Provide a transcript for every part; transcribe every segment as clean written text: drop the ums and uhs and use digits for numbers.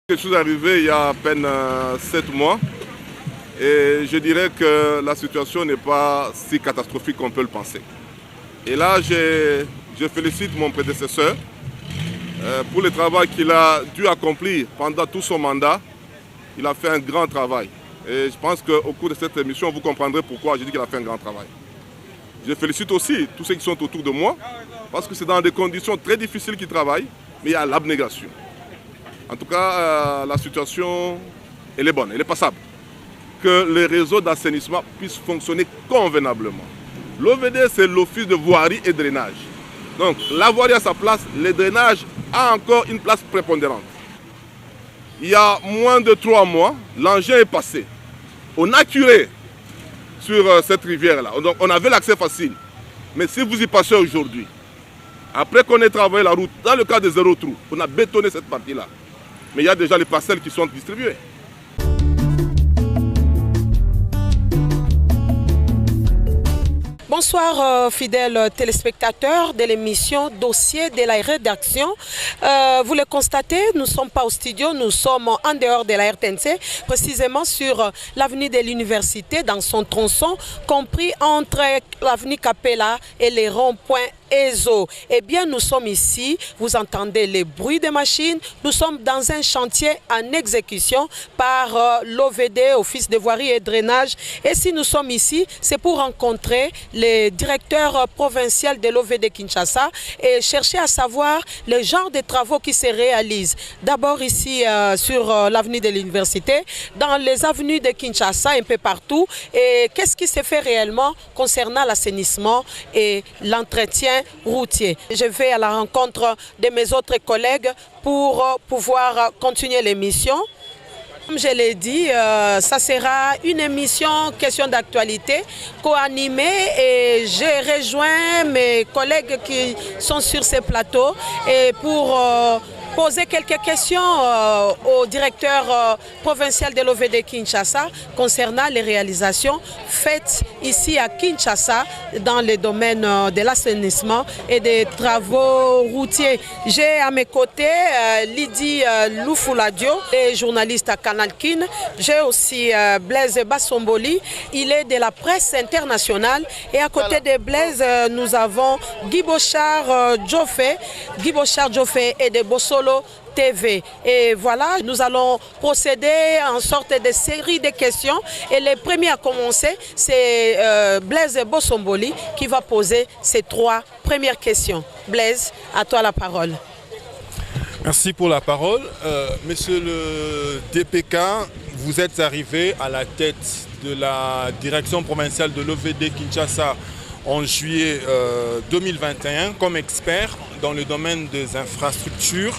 Je suis arrivé il y a à peine 7 mois et je dirais que la situation n'est pas si catastrophique qu'on peut le penser. Et là, je félicite mon prédécesseur pour le travail qu'il a dû accomplir pendant tout son mandat. Il a fait un grand travail. Et je pense qu'au cours de cette émission, vous comprendrez pourquoi je dis qu'il a fait un grand travail. Je félicite aussi tous ceux qui sont autour de moi, parce que c'est dans des conditions très difficiles qu'ils travaillent, mais il y a l'abnégation. En tout cas, la situation, elle est bonne, elle est passable. Que les réseaux d'assainissement puissent fonctionner convenablement. L'OVD, c'est l'Office de voirie et drainage. Donc, la voirie a sa place, le drainage a encore une place prépondérante. Il y a moins de 3 mois, l'engin est passé. On a curé sur cette rivière-là. Donc, on avait l'accès facile. Mais si vous y passez aujourd'hui, après qu'on ait travaillé la route, dans le cas de zéro trou, on a bétonné cette partie-là. Mais il y a déjà les parcelles qui sont distribuées. Bonsoir fidèles téléspectateurs de l'émission Dossier de la rédaction. Vous le constatez, nous ne sommes pas au studio, nous sommes en dehors de la RTNC, précisément sur l'avenue de l'université, dans son tronçon, compris entre l'avenue Capella et les ronds-points ESO. Eh bien, nous sommes ici, vous entendez les bruits des machines, nous sommes dans un chantier en exécution par l'OVD, Office de voirie et drainage. Et si nous sommes ici, c'est pour rencontrer le directeur provincial de l'OVD Kinshasa et chercher à savoir le genre de travaux qui se réalisent. D'abord ici sur l'avenue de l'université, dans les avenues de Kinshasa, un peu partout. Et qu'est-ce qui se fait réellement concernant l'assainissement et l'entretien routier. Je vais à la rencontre de mes autres collègues pour pouvoir continuer l'émission. Comme je l'ai dit, ça sera une émission question d'actualité co-animée et j'ai rejoint mes collègues qui sont sur ce plateau et pour poser quelques questions au directeur provincial de l'OVD Kinshasa concernant les réalisations faites ici à Kinshasa dans le domaine de l'assainissement et des travaux routiers. J'ai à mes côtés Lydie Loufuladio, journaliste à Canal Kin. J'ai aussi Blaise Bassomboli, il est de la presse internationale. Et à côté de Blaise, nous avons Guy Bochard Djofé. Guy Bochard Djofé est de Bossolo TV. Et voilà, nous allons procéder en sorte de série de questions. Et le premier à commencer, c'est Blaise Bassomboli qui va poser ces 3 premières questions. Blaise, à toi la parole. Merci pour la parole. Monsieur le DPK, vous êtes arrivé à la tête de la direction provinciale de l'OVD Kinshasa en juillet 2021 comme expert dans le domaine des infrastructures,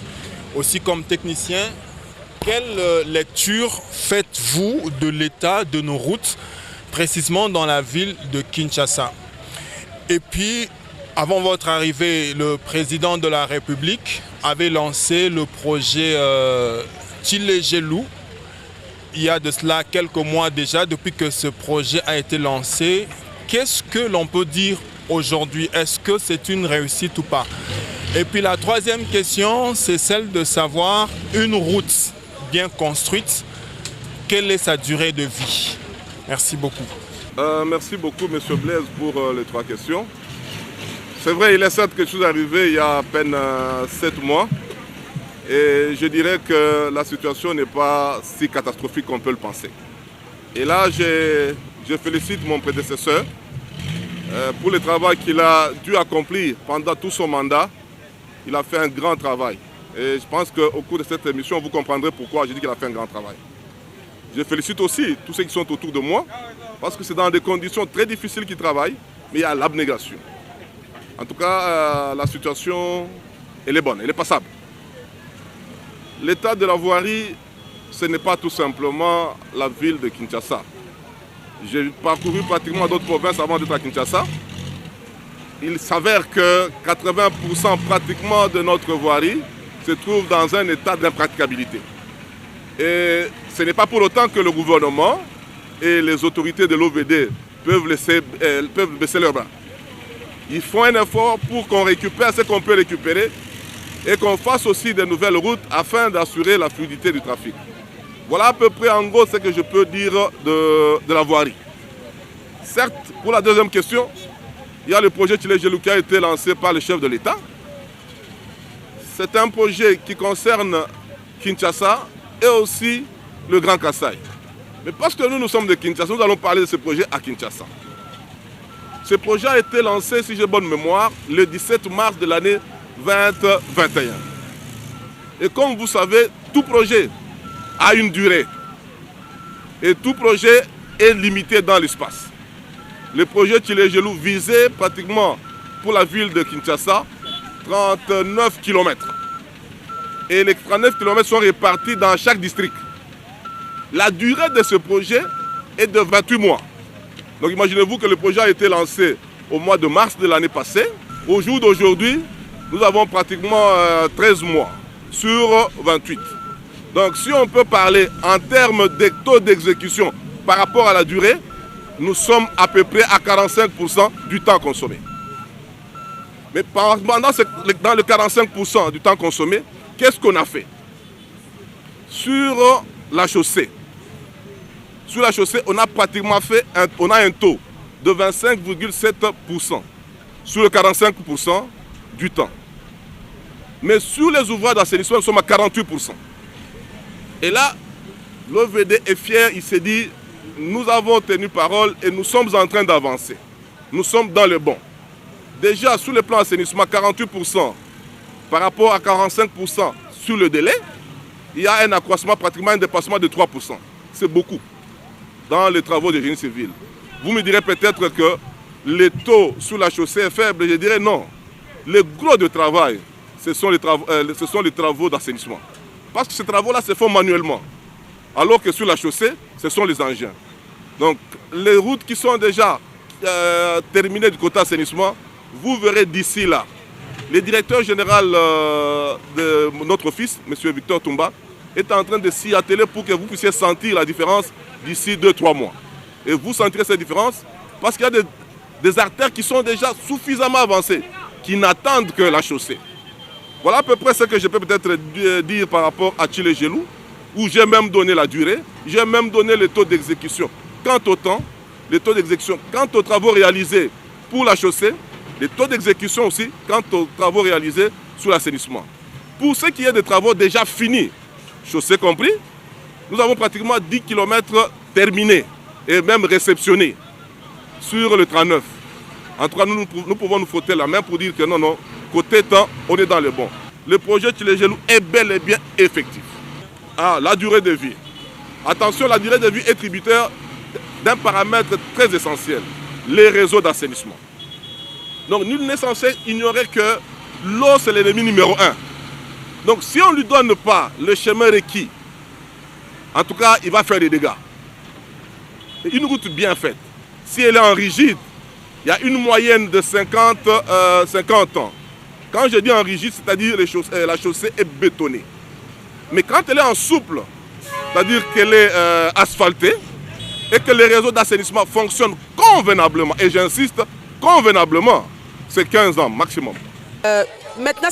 aussi comme technicien. Quelle lecture faites-vous de l'état de nos routes, précisément dans la ville de Kinshasa? Et puis, avant votre arrivée, le président de la République avait lancé le projet Tchilégelou. Il y a de cela quelques mois déjà, depuis que ce projet a été lancé. Qu'est-ce que l'on peut dire aujourd'hui? Est-ce que c'est une réussite ou pas? Et puis la troisième question, c'est celle de savoir, une route bien construite, quelle est sa durée de vie? Merci beaucoup. Merci beaucoup, M. Blaise, pour les 3 questions. C'est vrai, il est certes que je suis arrivé il y a à peine 7 mois. Et je dirais que la situation n'est pas si catastrophique qu'on peut le penser. Et là, je félicite mon prédécesseur pour le travail qu'il a dû accomplir pendant tout son mandat. Il a fait un grand travail. Et je pense qu'au cours de cette émission, vous comprendrez pourquoi je dis qu'il a fait un grand travail. Je félicite aussi tous ceux qui sont autour de moi, parce que c'est dans des conditions très difficiles qu'ils travaillent, mais il y a l'abnégation. En tout cas, la situation, elle est bonne, elle est passable. L'état de la voirie, ce n'est pas tout simplement la ville de Kinshasa. J'ai parcouru pratiquement d'autres provinces avant d'être à Kinshasa. Il s'avère que 80% pratiquement de notre voirie se trouve dans un état d'impraticabilité. Et ce n'est pas pour autant que le gouvernement et les autorités de l'OVD peuvent baisser leurs bras. Ils font un effort pour qu'on récupère ce qu'on peut récupérer et qu'on fasse aussi des nouvelles routes afin d'assurer la fluidité du trafic. Voilà à peu près en gros ce que je peux dire de la voirie. Certes, pour la deuxième question, il y a le projet Tshilé-Gelou qui a été lancé par le chef de l'État. C'est un projet qui concerne Kinshasa et aussi le Grand Kasaï. Mais parce que nous sommes de Kinshasa, nous allons parler de ce projet à Kinshasa. Ce projet a été lancé, si j'ai bonne mémoire, le 17 mars de l'année 2021. Et comme vous savez, tout projet a une durée. Et tout projet est limité dans l'espace. Le projet Tshilé-Gelou visait pratiquement pour la ville de Kinshasa 39 km. Et les 39 km sont répartis dans chaque district. La durée de ce projet est de 28 mois. Donc imaginez-vous que le projet a été lancé au mois de mars de l'année passée. Au jour d'aujourd'hui, nous avons pratiquement 13 mois sur 28. Donc si on peut parler en termes de taux d'exécution par rapport à la durée, nous sommes à peu près à 45% du temps consommé. Mais dans le 45% du temps consommé, qu'est-ce qu'on a fait? Sur la chaussée, on a pratiquement fait un taux de 25,7% sur le 45% du temps. Mais sur les ouvrages d'assainissement, nous sommes à 48%. Et là, l'OVD est fier, il s'est dit, nous avons tenu parole et nous sommes en train d'avancer. Nous sommes dans le bon. Déjà, sur le plan assainissement, 48% par rapport à 45% sur le délai, il y a un accroissement, pratiquement un dépassement de 3%. C'est beaucoup dans les travaux de génie civil. Vous me direz peut-être que le taux sur la chaussée est faible. Je dirais non. Le gros de travail, ce sont les travaux d'assainissement. Parce que ces travaux-là se font manuellement. Alors que sur la chaussée, ce sont les engins. Donc, les routes qui sont déjà terminées du côté assainissement, vous verrez d'ici là. Le directeur général de notre office, M. Victor Toumba, est en train de s'y atteler pour que vous puissiez sentir la différence d'ici 2-3 mois. Et vous sentirez cette différence parce qu'il y a des artères qui sont déjà suffisamment avancées, qui n'attendent que la chaussée. Voilà à peu près ce que je peux peut-être dire par rapport à Tshilé-Gelou, où j'ai même donné la durée, j'ai même donné le taux d'exécution. Quant au temps, le taux d'exécution, quant aux travaux réalisés pour la chaussée, les taux d'exécution aussi, quant aux travaux réalisés sur l'assainissement. Pour ce qui est des travaux déjà finis, chaussée compris, nous avons pratiquement 10 km terminés et même réceptionnés sur le 39. En tout cas, nous pouvons nous frotter la main pour dire que non, côté temps, on est dans le bon. Le projet Tshilé-Gelou est bel et bien effectif. Ah, la durée de vie. Attention, la durée de vie est tributaire d'un paramètre très essentiel, les réseaux d'assainissement. Donc, nul n'est censé ignorer que l'eau, c'est l'ennemi numéro 1. Donc, si on ne lui donne pas le chemin requis, en tout cas, il va faire des dégâts. Et une route bien faite, si elle est en rigide, il y a une moyenne de 50 ans. Quand je dis en rigide, c'est-à-dire la chaussée est bétonnée. Mais quand elle est en souple, c'est-à-dire qu'elle est asphaltée, et que les réseaux d'assainissement fonctionnent convenablement, et j'insiste, convenablement, c'est 15 ans maximum. Maintenant,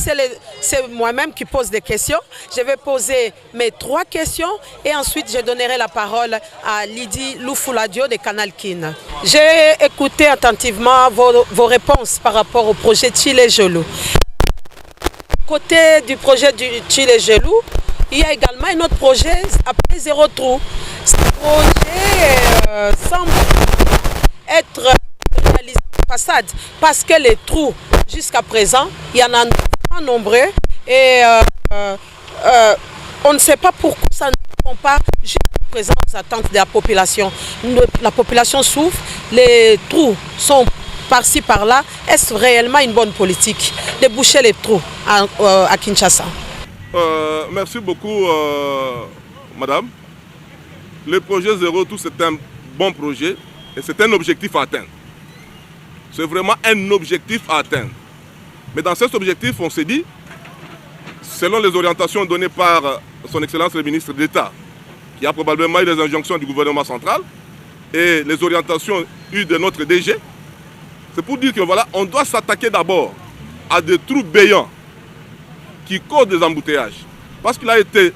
c'est moi-même qui pose des questions. Je vais poser mes 3 questions et ensuite je donnerai la parole à Lydie Loufuladio de Canal Kin. J'ai écouté attentivement vos réponses par rapport au projet Tshilé-Gelou. Côté du projet du Tshilé-Gelou, il y a également un autre projet appelé Zéro Trou. Ce projet semble être réalisé en façade parce que les trous, jusqu'à présent, il y en a pas nombreux et on ne sait pas pourquoi ça ne répond pas jusqu'à présent aux attentes de la population. La population souffre, les trous sont par-ci par-là. Est-ce réellement une bonne politique de boucher les trous à Kinshasa? Merci beaucoup, madame. Le projet Zéro Trou, c'est un bon projet et c'est un objectif à atteindre. C'est vraiment un objectif à atteindre. Mais dans cet objectif, on s'est dit, selon les orientations données par son Excellence le ministre d'État, qui a probablement eu les injonctions du gouvernement central, et les orientations eues de notre DG, c'est pour dire que voilà, on doit s'attaquer d'abord à des trous béants qui causent des embouteillages. Parce qu'il a été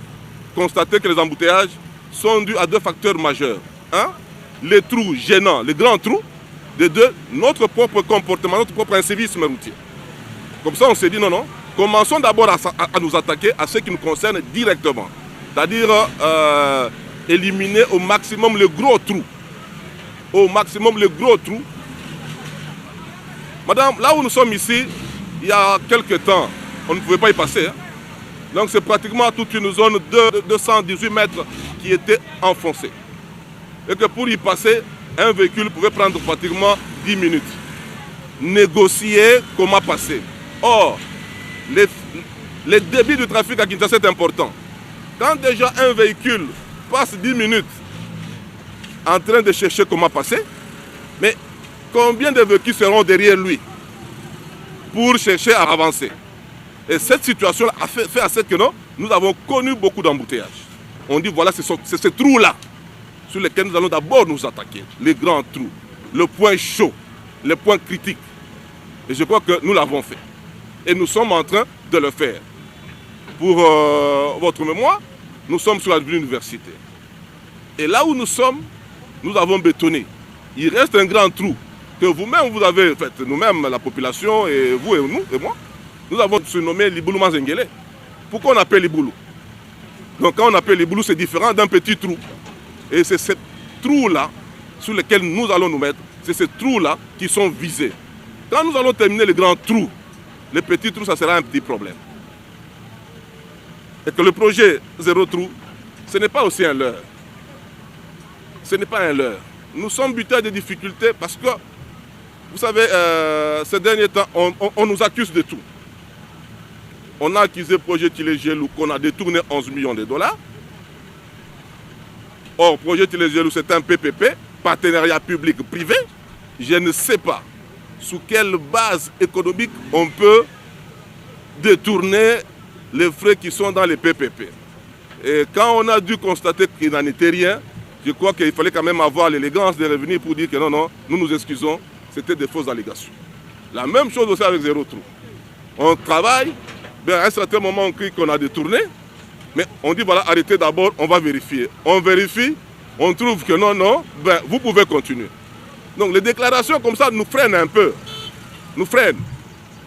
constaté que les embouteillages sont dus à deux facteurs majeurs. Un, les trous gênants, les grands trous. De deux, notre propre comportement, notre propre incivisme routier. Comme ça, on s'est dit non, commençons d'abord à nous attaquer à ce qui nous concerne directement. C'est-à-dire éliminer au maximum les gros trous. Au maximum les gros trous. Madame, là où nous sommes ici, il y a quelques temps, on ne pouvait pas y passer. Hein. Donc c'est pratiquement toute une zone de 218 mètres qui était enfoncée. Et que pour y passer, un véhicule pouvait prendre pratiquement 10 minutes. Négocier comment passer. Or, les débits du trafic à Kinshasa est important. Quand déjà un véhicule passe 10 minutes en train de chercher comment passer, mais combien de véhicules seront derrière lui pour chercher à avancer? Et cette situation a fait à ce que nous avons connu beaucoup d'embouteillages. On dit voilà, c'est ces trous-là sur lesquels nous allons d'abord nous attaquer. Les grands trous, le point chaud, les points critiques. Et je crois que nous l'avons fait. Et nous sommes en train de le faire. Pour votre mémoire, nous sommes sur l'avenue Université. Et là où nous sommes, nous avons bétonné. Il reste un grand trou que vous-même, vous avez fait, nous-mêmes, la population, et vous et nous, et moi, nous avons surnommé Liboulou Mazengele. Pourquoi on appelle Liboulou? Donc quand on appelle Liboulou, c'est différent d'un petit trou. Et c'est ces trous-là sur lesquels nous allons nous mettre, c'est ces trous-là qui sont visés. Quand nous allons terminer les grands trous, les petits trous, ça sera un petit problème. Et que le projet Zéro Trou, ce n'est pas aussi un leurre. Ce n'est pas un leurre. Nous sommes butés à des difficultés parce que, vous savez, ces derniers temps, on nous accuse de tout. On a accusé le projet Tilégelou qu'on a détourné 11 millions de dollars. Or, projet Tilégelou, c'est un PPP, partenariat public-privé. Je ne sais pas sous quelle base économique on peut détourner les frais qui sont dans les PPP. Et quand on a dû constater qu'il n'en était rien, je crois qu'il fallait quand même avoir l'élégance de revenir pour dire que non, nous nous excusons, c'était des fausses allégations. La même chose aussi avec Zéro Trou. On travaille, à un certain moment on crie qu'on a détourné, mais on dit voilà, arrêtez d'abord, on va vérifier. On vérifie, on trouve que non, vous pouvez continuer. Donc les déclarations comme ça nous freinent un peu, nous freinent.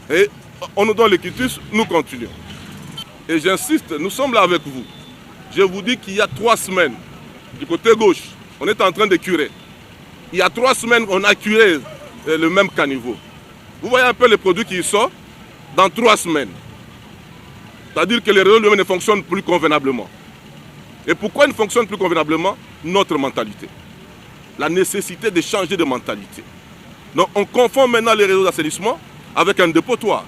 Et on nous donne le quitus, nous continuons. Et j'insiste, nous sommes là avec vous. Je vous dis qu'il y a 3 semaines, du côté gauche, on est en train de curer. Il y a 3 semaines, on a curé le même caniveau. Vous voyez un peu les produits qui y sortent dans 3 semaines. C'est-à-dire que les réseaux ne fonctionnent plus convenablement. Et pourquoi ils ne fonctionnent plus convenablement? Notre mentalité. La nécessité de changer de mentalité. Donc on confond maintenant les réseaux d'assainissement avec un dépotoir.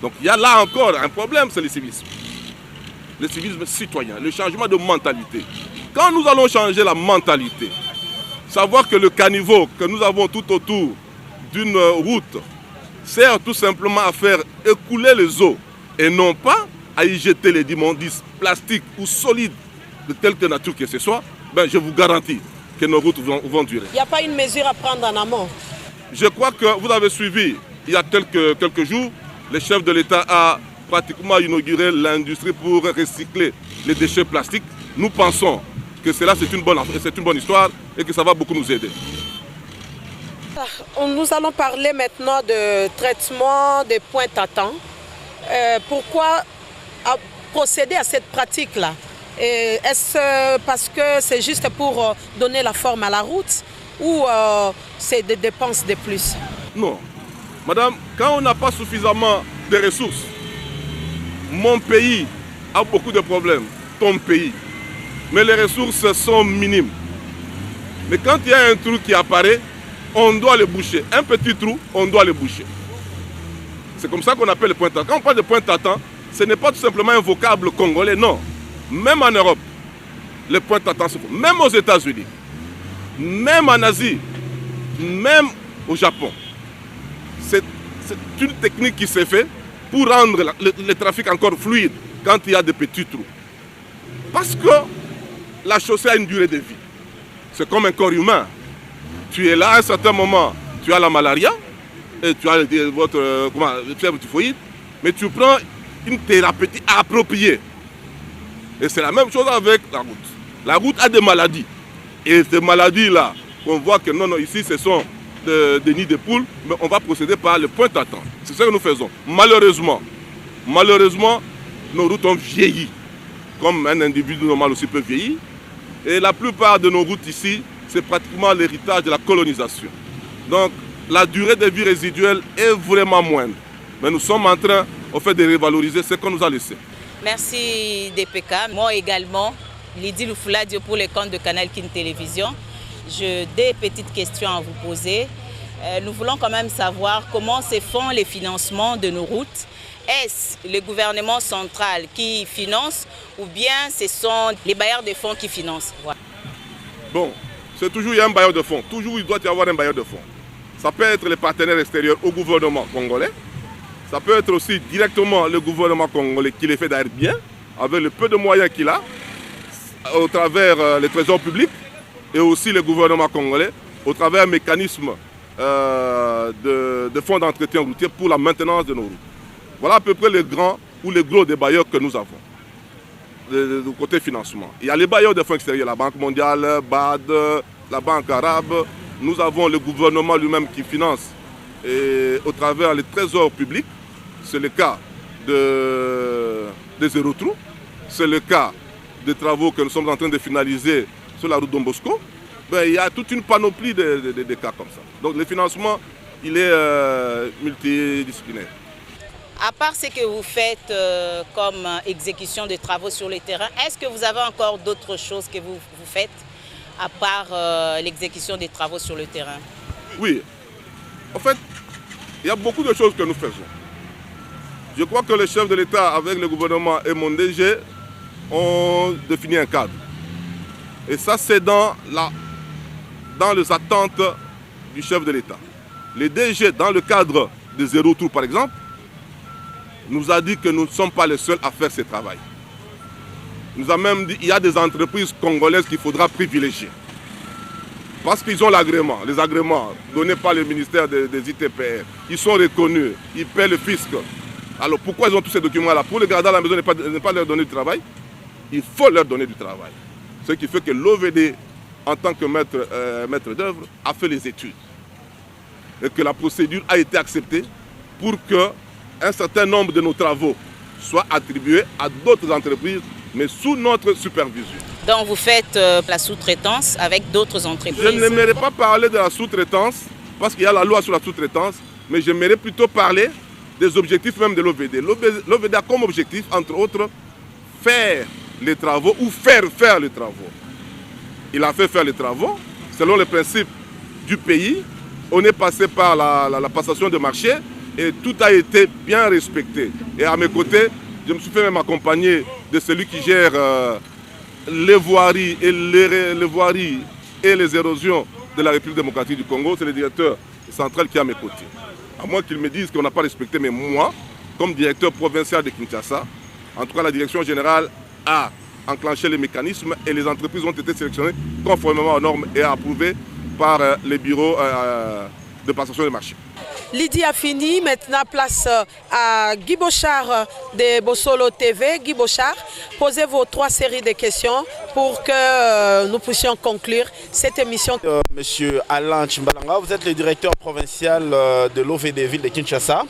Donc il y a là encore un problème, c'est le civisme. Le civisme citoyen, le changement de mentalité. Quand nous allons changer la mentalité, savoir que le caniveau que nous avons tout autour d'une route sert tout simplement à faire écouler les eaux et non pas à y jeter les immondices plastiques ou solides de quelque nature que ce soit, je vous garantis que nos routes vont durer. Il n'y a pas une mesure à prendre en amont? Je crois que vous avez suivi, il y a quelques jours, le chef de l'État a pratiquement inauguré l'industrie pour recycler les déchets plastiques. Nous pensons que cela c'est une bonne histoire et que ça va beaucoup nous aider. Nous allons parler maintenant de traitement des points tatans. Pourquoi procéder à cette pratique-là? Est-ce parce que c'est juste pour donner la forme à la route ou c'est des dépenses de plus? Non. Madame, quand on n'a pas suffisamment de ressources, mon pays a beaucoup de problèmes, ton pays, mais les ressources sont minimes. Mais quand il y a un trou qui apparaît, on doit le boucher. Un petit trou, on doit le boucher. C'est comme ça qu'on appelle le point tatant. Quand on parle de point tatant, ce n'est pas tout simplement un vocable congolais, non. Même en Europe, les points tatans se font. Même aux États-Unis, même en Asie, même au Japon. C'est une technique qui s'est faite pour rendre le trafic encore fluide quand il y a des petits trous. Parce que la chaussée a une durée de vie. C'est comme un corps humain. Tu es là à un certain moment, tu as la malaria, et tu as votre fièvre typhoïde, mais tu prends une thérapeutique appropriée. Et c'est la même chose avec la route. La route a des maladies. Et ces maladies-là, on voit que non, ici, ce sont des nids de poules, mais on va procéder par le point d'attente. C'est ce que nous faisons. Malheureusement, nos routes ont vieilli, comme un individu normal aussi peut vieillir. Et la plupart de nos routes ici, c'est pratiquement l'héritage de la colonisation. Donc, la durée de vie résiduelle est vraiment moindre. Mais nous sommes en train, au fait, de revaloriser ce qu'on nous a laissé. Merci DPK. Moi également, Lydie Loufouladio pour les comptes de Canal Kin Télévision. J'ai des petites questions à vous poser. Nous voulons quand même savoir comment se font les financements de nos routes. Est-ce le gouvernement central qui finance ou bien ce sont les bailleurs de fonds qui financent? Voilà. Bon, c'est toujours il y a un bailleur de fonds. Toujours il doit y avoir un bailleur de fonds. Ça peut être les partenaires extérieurs au gouvernement congolais. Ça peut être aussi directement le gouvernement congolais qui les fait d'ailleurs bien, avec le peu de moyens qu'il a, au travers les trésors publics, et aussi le gouvernement congolais, au travers un mécanisme de fonds d'entretien routier pour la maintenance de nos routes. Voilà à peu près les grands ou les gros des bailleurs que nous avons, du côté financement. Il y a les bailleurs de fonds extérieurs, la Banque mondiale, BAD, la Banque arabe. Nous avons le gouvernement lui-même qui finance et au travers les trésors publics. C'est le cas des Zéro-Trou, c'est le cas des travaux que nous sommes en train de finaliser sur la route Don Bosco. Ben, il y a toute une panoplie de cas comme ça. Donc le financement, il est multidisciplinaire. À part ce que vous faites comme exécution de travaux sur le terrain, est-ce que vous avez encore d'autres choses que vous faites à part l'exécution des travaux sur le terrain? Oui. En fait, il y a beaucoup de choses que nous faisons. Je crois que le chef de l'État, avec le gouvernement et mon DG, ont défini un cadre. Et ça, c'est dans les attentes du chef de l'État. Le DG, dans le cadre de Zéro-Trou, par exemple, nous a dit que nous ne sommes pas les seuls à faire ce travail. Il nous a même dit qu'il y a des entreprises congolaises qu'il faudra privilégier. Parce qu'ils ont l'agrément, les agréments donnés par le ministère des ITPR. Ils sont reconnus, ils paient le fisc. Alors pourquoi ils ont tous ces documents-là? Pour les garder à la maison, ne pas leur donner du travail? Il faut leur donner du travail. Ce qui fait que l'OVD, en tant que maître d'œuvre, a fait les études. Et que la procédure a été acceptée pour qu'un certain nombre de nos travaux soient attribués à d'autres entreprises, mais sous notre supervision. Donc vous faites la sous-traitance avec d'autres entreprises? Je n'aimerais pas parler de la sous-traitance, parce qu'il y a la loi sur la sous-traitance, mais j'aimerais plutôt parler des objectifs même de l'OVD. L'OVD a comme objectif, entre autres, faire les travaux ou faire les travaux. Il a fait faire les travaux selon les principes du pays. On est passé par la passation de marché et tout a été bien respecté. Et à mes côtés, je me suis fait même accompagner de celui qui gère les voiries et les érosions de la République démocratique du Congo. C'est le directeur central qui est à mes côtés. À moins qu'ils me disent qu'on n'a pas respecté, mais moi, comme directeur provincial de Kinshasa, en tout cas la direction générale a enclenché les mécanismes et les entreprises ont été sélectionnées conformément aux normes et approuvées par les bureaux de passation de marché. Lydie a fini, maintenant place à Guy Bochard de Bossolo TV. Guy Bochard, posez vos 3 séries de questions pour que nous puissions conclure cette émission. Monsieur Alain Chimbalanga, vous êtes le directeur provincial de l'OVD ville de Kinshasa.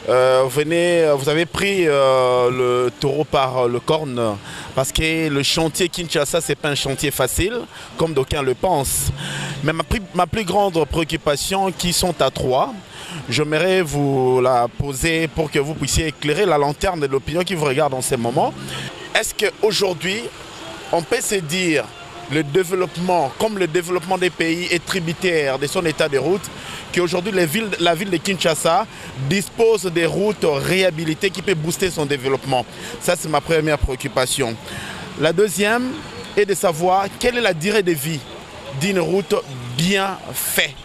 Vous avez pris le taureau par le corne parce que le chantier Kinshasa, ce n'est pas un chantier facile, comme d'aucuns le pensent. Mais ma plus grande préoccupation, qui sont à 3, j'aimerais vous la poser pour que vous puissiez éclairer la lanterne de l'opinion qui vous regarde en ce moment. Est-ce qu'aujourd'hui, on peut se dire le développement, comme le développement des pays est tributaire de son état de route, qu'aujourd'hui la ville de Kinshasa dispose des routes réhabilitées qui peuvent booster son développement? Ça, c'est ma première préoccupation. La deuxième est de savoir quelle est la durée de vie d'une route bien faite.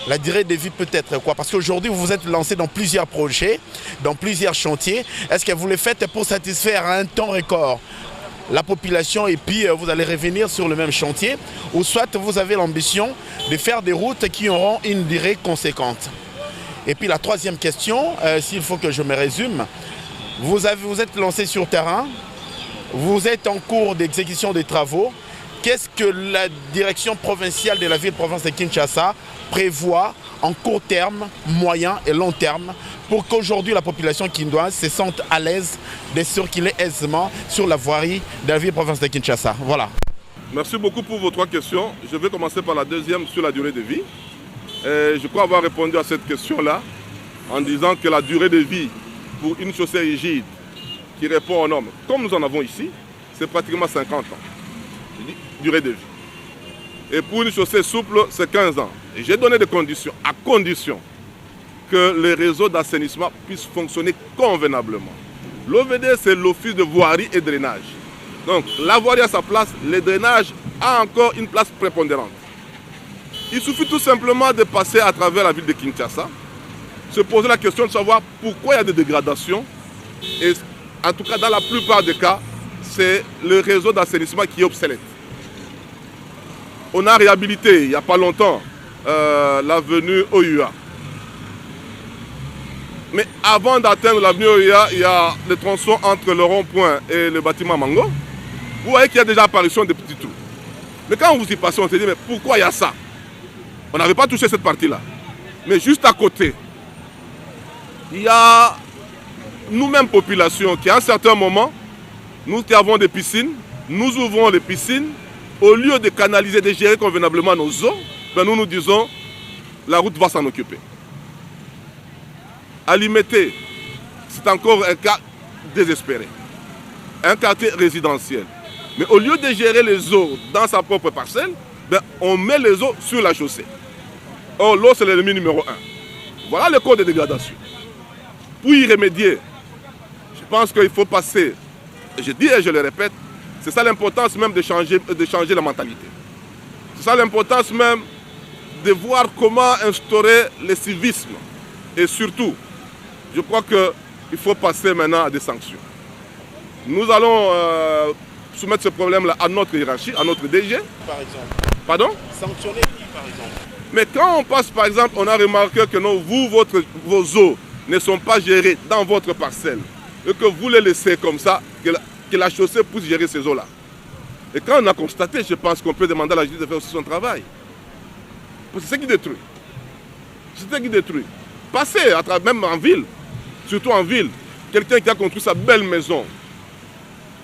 La durée de vie peut être quoi? Parce qu'aujourd'hui, vous vous êtes lancé dans plusieurs projets, dans plusieurs chantiers. Est-ce que vous les faites pour satisfaire à un temps record la population et puis vous allez revenir sur le même chantier? Ou soit vous avez l'ambition de faire des routes qui auront une durée conséquente? Et puis la troisième question, s'il faut que je me résume, vous êtes lancé sur terrain, vous êtes en cours d'exécution des travaux. Qu'est-ce que la direction provinciale de la ville-province de Kinshasa prévoit en court terme, moyen et long terme pour qu'aujourd'hui la population kindoise se sente à l'aise de circuler aisément sur la voirie de la ville-province de Kinshasa? Voilà. Merci beaucoup pour vos 3 questions. Je vais commencer par la deuxième sur la durée de vie. Je crois avoir répondu à cette question-là en disant que la durée de vie pour une chaussée rigide qui répond aux normes, comme nous en avons ici, c'est pratiquement 50 ans. Durée de vie. Et pour une chaussée souple, c'est 15 ans. Et j'ai donné des conditions, à condition que le réseau d'assainissement puisse fonctionner convenablement. L'OVD, c'est l'office de voirie et drainage. Donc, la voirie a sa place, le drainage a encore une place prépondérante. Il suffit tout simplement de passer à travers la ville de Kinshasa, se poser la question de savoir pourquoi il y a des dégradations. Et en tout cas, dans la plupart des cas, c'est le réseau d'assainissement qui est obsolète. On a réhabilité il n'y a pas longtemps l'avenue OUA. Mais avant d'atteindre l'avenue OUA, il y a le tronçon entre le rond-point et le bâtiment Mango. Vous voyez qu'il y a déjà apparition de petits trous. Mais quand vous y passez, on se dit, mais pourquoi il y a ça? On n'avait pas touché cette partie-là. Mais juste à côté, il y a nous-mêmes, population, qui à un certain moment, nous qui avons des piscines, nous ouvrons les piscines, au lieu de canaliser, de gérer convenablement nos eaux, ben nous nous disons, la route va s'en occuper. À Limete, c'est encore un cas désespéré. Un quartier résidentiel. Mais au lieu de gérer les eaux dans sa propre parcelle, ben on met les eaux sur la chaussée. Or, l'eau, c'est l'ennemi numéro 1. Voilà le code de dégradation. Pour y remédier, je pense qu'il faut passer, et je dis et je le répète, c'est ça l'importance même de changer la mentalité. C'est ça l'importance même de voir comment instaurer le civisme. Et surtout, je crois qu'il faut passer maintenant à des sanctions. Nous allons soumettre ce problème-là à notre hiérarchie, à notre DG. Par exemple. Pardon? Sanctionner qui, par exemple? Mais quand on passe, par exemple, on a remarqué que non, vos eaux ne sont pas gérées dans votre parcelle et que vous les laissez comme ça, que la chaussée puisse gérer ces eaux-là. Et quand on a constaté, je pense qu'on peut demander à la justice de faire aussi son travail. C'est ce qui détruit. C'est ce qui détruit. Passez, même en ville, surtout en ville, quelqu'un qui a construit sa belle maison,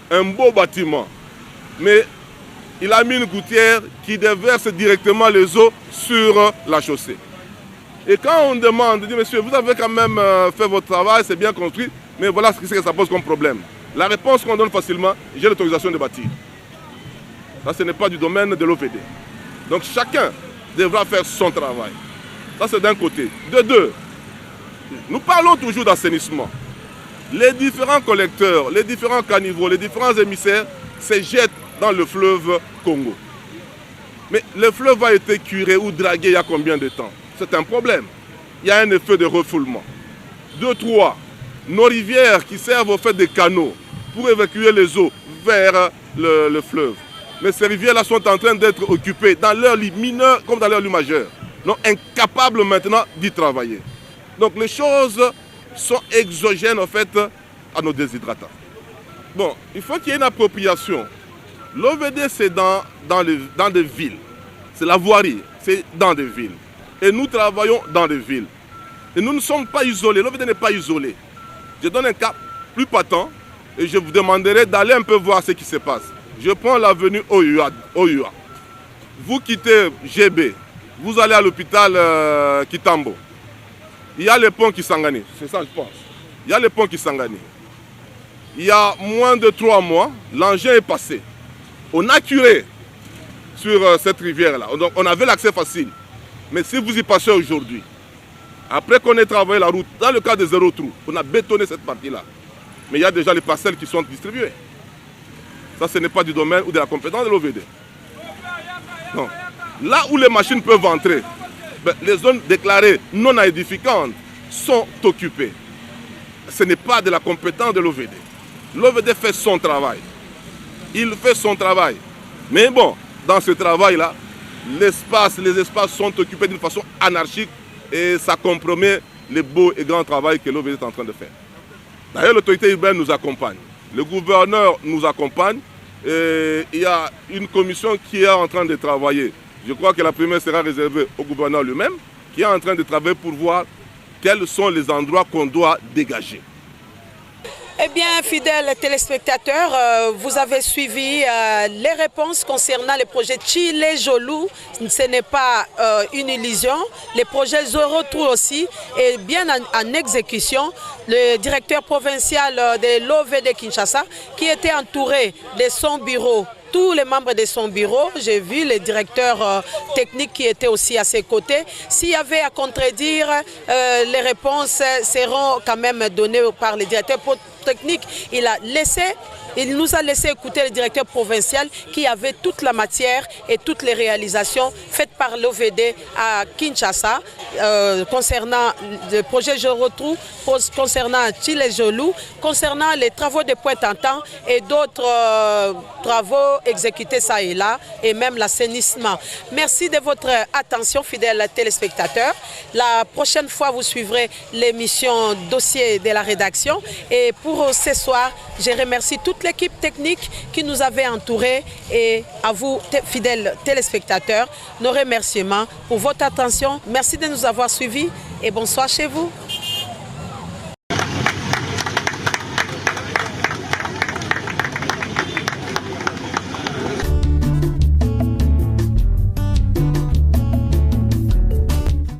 un beau bâtiment, mais il a mis une gouttière qui déverse directement les eaux sur la chaussée. Et quand on demande, on dit, monsieur, vous avez quand même fait votre travail, c'est bien construit, mais voilà ce que ça pose comme problème. La réponse qu'on donne facilement, j'ai l'autorisation de bâtir. Ça, ce n'est pas du domaine de l'OVD. Donc chacun devra faire son travail. Ça, c'est d'un côté. De deux, nous parlons toujours d'assainissement. Les différents collecteurs, les différents caniveaux, les différents émissaires se jettent dans le fleuve Congo. Mais le fleuve a été curé ou dragué il y a combien de temps? C'est un problème. Il y a un effet de refoulement. 2, 3, nos rivières qui servent au fait des canaux pour évacuer les eaux vers le fleuve. Mais ces rivières-là sont en train d'être occupées dans leur lit mineur comme dans leur lit majeur. Donc incapables maintenant d'y travailler. Donc les choses sont exogènes en fait à nos déshydratants. Bon, il faut qu'il y ait une appropriation. L'OVD c'est dans des villes. C'est la voirie, c'est dans des villes. Et nous travaillons dans des villes. Et nous ne sommes pas isolés, l'OVD n'est pas isolé. Je donne un cas plus patent et je vous demanderai d'aller un peu voir ce qui se passe. Je prends l'avenue OUA. Vous quittez GB, vous allez à l'hôpital Kitambo. Il y a le pont Kisangani, c'est ça je pense. Il y a le pont Kisangani. Il y a moins de 3 mois, l'engin est passé. On a curé sur cette rivière-là. Donc on avait l'accès facile. Mais si vous y passez aujourd'hui, après qu'on ait travaillé la route, dans le cas de zéro trou, on a bétonné cette partie-là. Mais il y a déjà les parcelles qui sont distribuées. Ça, ce n'est pas du domaine ou de la compétence de l'OVD. Non. Là où les machines peuvent entrer, ben, les zones déclarées non aedificantes sont occupées. Ce n'est pas de la compétence de l'OVD. L'OVD fait son travail. Il fait son travail. Mais bon, dans ce travail-là, les espaces sont occupés d'une façon anarchique et ça compromet le beau et grand travail que l'OVD est en train de faire. D'ailleurs, l'autorité urbaine nous accompagne. Le gouverneur nous accompagne. Et il y a une commission qui est en train de travailler. Je crois que la première sera réservée au gouverneur lui-même, qui est en train de travailler pour voir quels sont les endroits qu'on doit dégager. Eh bien, fidèles téléspectateurs, vous avez suivi les réponses concernant le projet Chile Jolou. Ce n'est pas une illusion. Le projet Zorotrou aussi est bien en exécution. Le directeur provincial de l'OVD Kinshasa, qui était entouré de son bureau, tous les membres de son bureau. J'ai vu le directeur technique qui était aussi à ses côtés. S'il y avait à contredire, les réponses seront quand même données par le directeur technique. Il nous a laissé écouter le directeur provincial qui avait toute la matière et toutes les réalisations faites par l'OVD à Kinshasa concernant le projet Je Retrouve, concernant Chile Jolou, concernant les travaux de Pointe-en-Temps et d'autres travaux exécutés ça et là, et même l'assainissement. Merci de votre attention, fidèles téléspectateurs. La prochaine fois, vous suivrez l'émission Dossier de la rédaction. Et pour ce soir, je remercie toute l'équipe technique qui nous avait entourés et à vous, fidèles téléspectateurs, nos remerciements pour votre attention. Merci de nous avoir suivis et bonsoir chez vous.